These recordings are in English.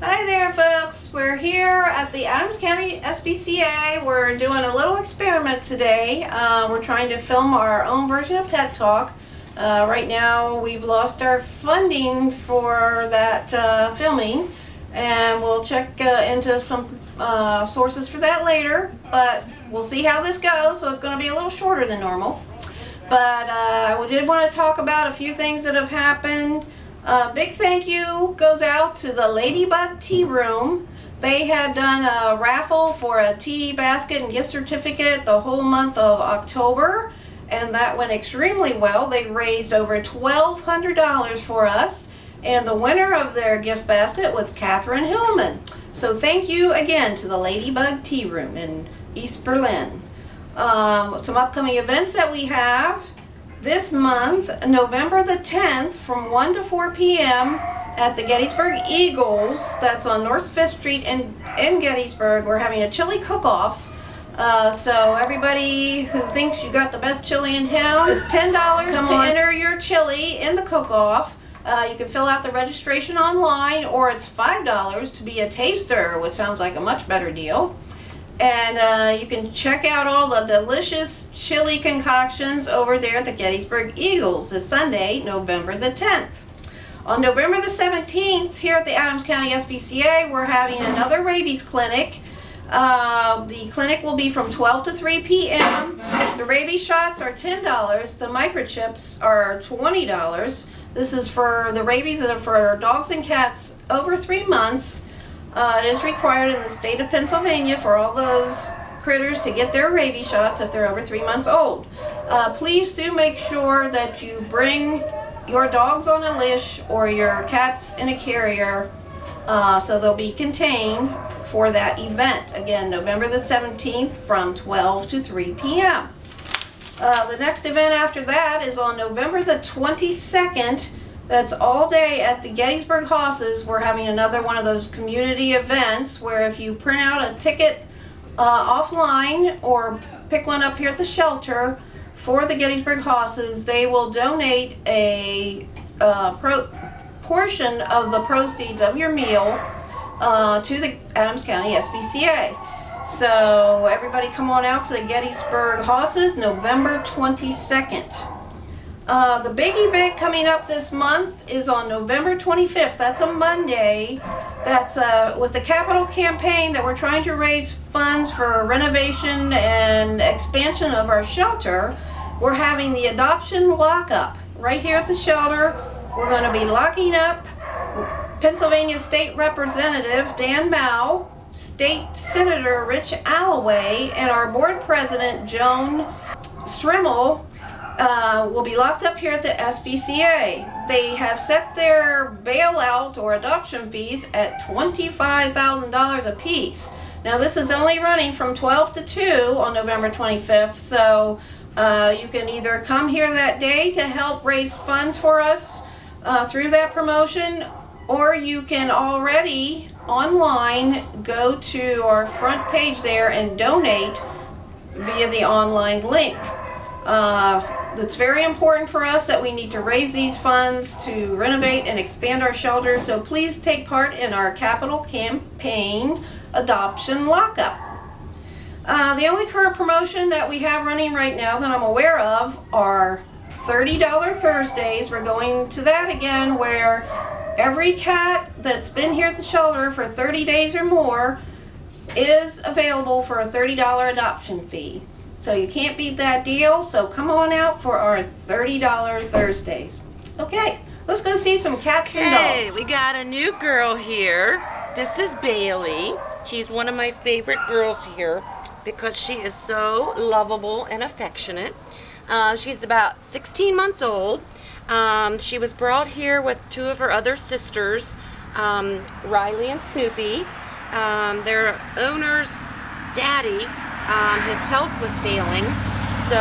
Hi there, folks. We're here at the Adams County SPCA. We're doing a little experiment today. We're trying to film our own version of Pet Talk. Right now, we've lost our funding for that filming, and we'll check into some sources for that later. But we'll see how this goes. So it's going to be a little shorter than normal. But we did want to talk about a few things that have happened. Big thank you goes out to the Ladybug Tea Room. They had done a raffle for a tea basket and gift certificate the whole month of October, and that went extremely well. They raised over $1,200 for us, and the winner of their gift basket was Catherine Hillman. So thank you again to the Ladybug Tea Room in East Berlin. Some upcoming events that we have. This month, November the 10th, from 1 to 4 p.m. at the Gettysburg Eagles, that's on North 5th Street in Gettysburg, we're having a chili cook-off. So everybody who thinks you got the best chili in town, it's $10 to enter your chili in the cook-off. You can fill out the registration online, or it's $5 to be a taster, which sounds like a much better deal. And you can check out all the delicious chili concoctions over there at the Gettysburg Eagles this Sunday, November the 10th. On November the 17th, here at the Adams County SPCA, we're having another rabies clinic. The clinic will be from 12 to 3 p.m. The rabies shots are $10. The microchips are $20. This is for the rabies that are for dogs and cats over 3 months. It is required in the state of Pennsylvania for all those critters to get their rabies shots if they're over 3 months old. Please do make sure that you bring your dogs on a leash or your cats in a carrier so they'll be contained for that event. Again, November the 17th from 12 to 3 p.m. The next event after that is on November the 22nd. That's all day at the Gettysburg Hosses. We're having another one of those community events where if you print out a ticket offline or pick one up here at the shelter for the Gettysburg Hosses, they will donate a portion of the proceeds of your meal to the Adams County SPCA. So everybody come on out to the Gettysburg Hosses, November 22nd. The big event coming up this month is on November 25th. That's a Monday. That's with the capital campaign that we're trying to raise funds for renovation and expansion of our shelter. We're having the adoption lockup right here at the shelter. We're going to be locking up Pennsylvania State Representative Dan Mao, State Senator Rich Alloway, and our board president Joan Strimmel. Will be locked up here at the SPCA. They have set their bailout or adoption fees at $25,000 a piece. Now this is only running from 12 to 2 on November 25th, so you can either come here that day to help raise funds for us through that promotion, or you can already online go to our front page there and donate via the online link. It's very important for us that we need to raise these funds to renovate and expand our shelter, so please take part in our capital campaign adoption lockup. The only current promotion that we have running right now that I'm aware of are $30 Thursdays. We're going to that again, where every cat that's been here at the shelter for 30 days or more is available for a $30 adoption fee. So you can't beat that deal, so come on out for our $30 Thursdays. Okay, let's go see some cats and dogs. Hey, we got a new girl here. This is Bailey. She's one of my favorite girls here because she is so lovable and affectionate. She's about 16 months old. She was brought here with two of her other sisters, Riley and Snoopy. Their owner's daddy, his health was failing, so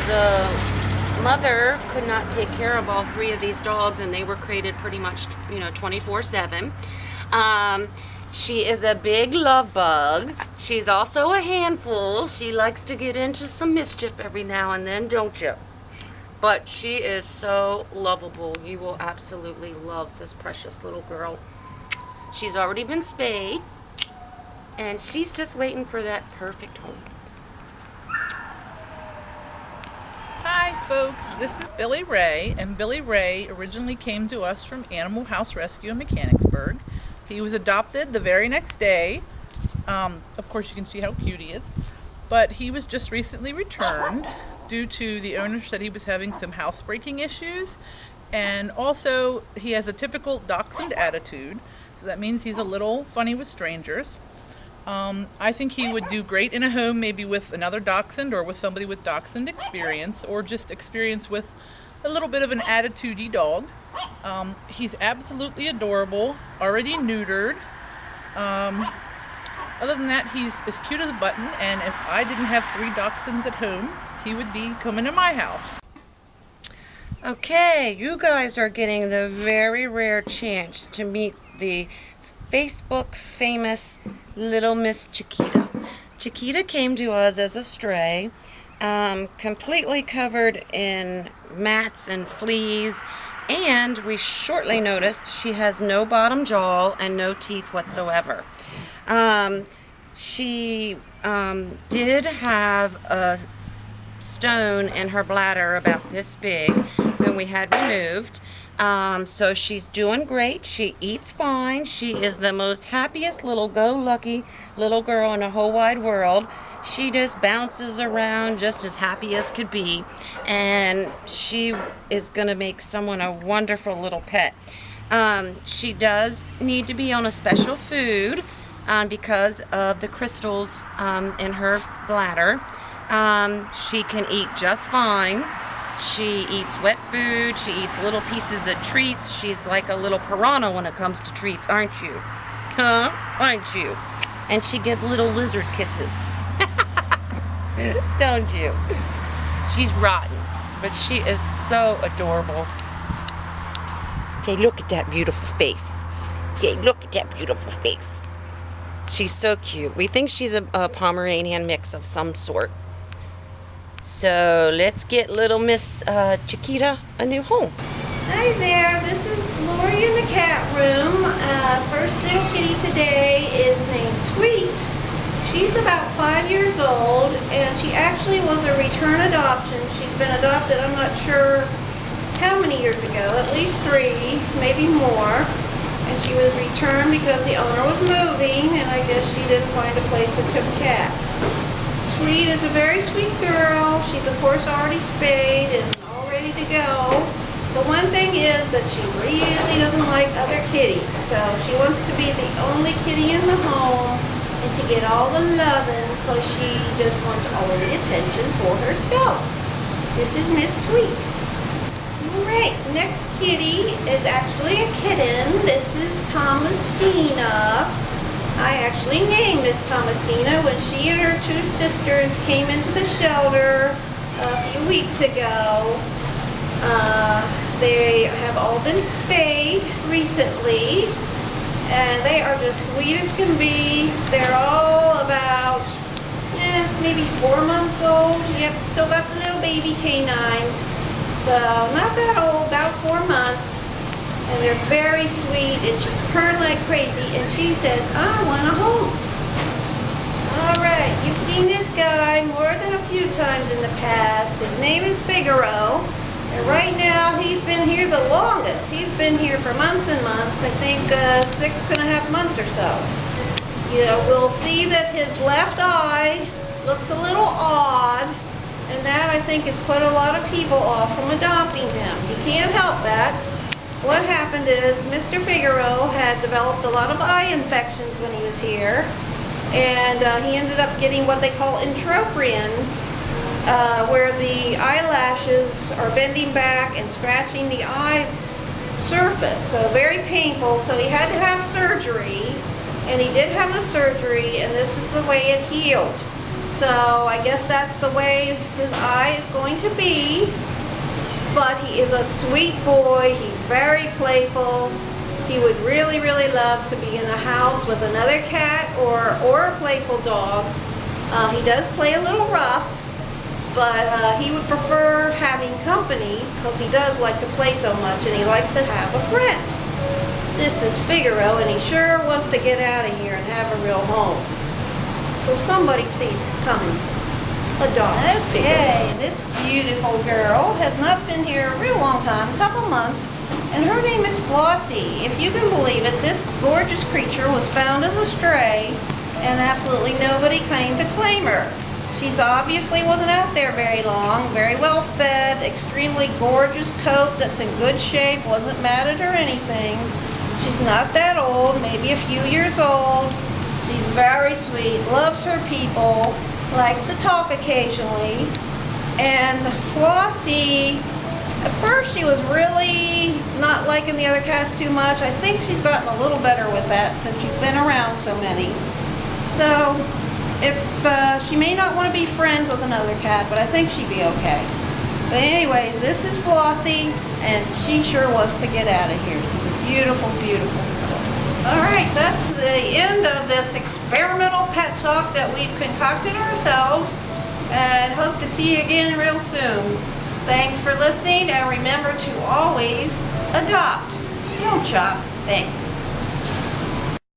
the mother could not take care of all three of these dogs, and they were crated pretty much 24/7. She is a big love bug. She's also a handful. She likes to get into some mischief every now and then, don't you? But she is so lovable. You will absolutely love this precious little girl. She's already been spayed, and she's just waiting for that perfect home. Hi folks, this is Billy Ray, and Billy Ray originally came to us from Animal House Rescue in Mechanicsburg. He was adopted the very next day. Of course you can see how cute he is, but he was just recently returned due to the owner said he was having some housebreaking issues, and also he has a typical dachshund attitude, so that means he's a little funny with strangers. I think he would do great in a home, maybe with another dachshund or with somebody with dachshund experience, or just experience with a little bit of an attitude-y dog. He's absolutely adorable, already neutered. Other than that, he's as cute as a button, and if I didn't have 3 dachshunds at home, he would be coming to my house. Okay, you guys are getting the very rare chance to meet the Facebook famous Little Miss Chiquita. Chiquita came to us as a stray, completely covered in mats and fleas, and we shortly noticed she has no bottom jaw and no teeth whatsoever. She did have a stone in her bladder about this big when we had removed. So she's doing great. She eats fine. She is the most happiest little go-lucky little girl in the whole wide world. She just bounces around just as happy as could be, and she is going to make someone a wonderful little pet. She does need to be on a special food because of the crystals in her bladder. She can eat just fine. She eats wet food. She eats little pieces of treats. She's like a little piranha when it comes to treats, aren't you? Huh? Aren't you? And she gives little lizard kisses. Don't you? She's rotten, but she is so adorable. Take a look at that beautiful face. Take a look at that beautiful face. She's so cute. We think she's a Pomeranian mix of some sort. So let's get little Miss Chiquita a new home. Hi there, this is Lori in the cat room. First little kitty today is named Tweet. She's about 5 years old, and she actually was a return adoption. She's been adopted, I'm not sure how many years ago, at least 3, maybe more. And she was returned because the owner was moving, and I guess she didn't find a place that took cats. Tweet is a very sweet girl. She's of course already spayed and all ready to go. The one thing is that she really doesn't like other kitties. So she wants to be the only kitty in the home and to get all the loving because she just wants all the attention for herself. This is Miss Tweet. Alright, next kitty is actually a kitten. This is Thomasina. I actually named Miss Thomasina when she and her 2 sisters came into the shelter a few weeks ago. They have all been spayed recently, and they are just sweet as can be. They're all about maybe 4 months old. Yep, still got the little baby canines. So not that old, about 4 months. And they're very sweet, and she's purring like crazy, and she says, I want a home. Alright, you've seen this guy more than a few times in the past. His name is Figueroa, and right now he's been here the longest. He's been here for months and months, I think 6.5 months or so. You know, we'll see that his left eye looks a little odd, and that I think has put a lot of people off from adopting him. You can't help that. What happened is Mr. Figueroa had developed a lot of eye infections when he was here, and he ended up getting what they call entropion, where the eyelashes are bending back and scratching the eye surface, so very painful. So he had to have surgery, and he did have the surgery, and this is the way it healed. So I guess that's the way his eye is going to be. But he is a sweet boy. He's very playful. He would really, really love to be in a house with another cat or a playful dog. He does play a little rough, but he would prefer having company because he does like to play so much, and he likes to have a friend. This is Figueroa, and he sure wants to get out of here and have a real home. So somebody please come and adopt Figueroa. Okay, this beautiful girl has not been here a real long time, a couple months, and her name is Glossy. If you can believe it, this gorgeous creature was found as a stray, and absolutely nobody came to claim her. She's obviously wasn't out there very long, very well fed, extremely gorgeous coat that's in good shape, wasn't matted or anything. She's not that old, maybe a few years old. She's very sweet, loves her people, likes to talk occasionally. And Glossy, at first she was really not liking the other cats too much. I think she's gotten a little better with that since she's been around so many. So, if she may not want to be friends with another cat, but I think she'd be okay. But anyways, this is Glossy, and she sure wants to get out of here. She's a beautiful, beautiful girl. Alright, that's the end of this experimental pet talk that we've concocted ourselves, and hope to see you again real soon. Thanks for listening, and remember to always adopt. Don't shop. Thanks.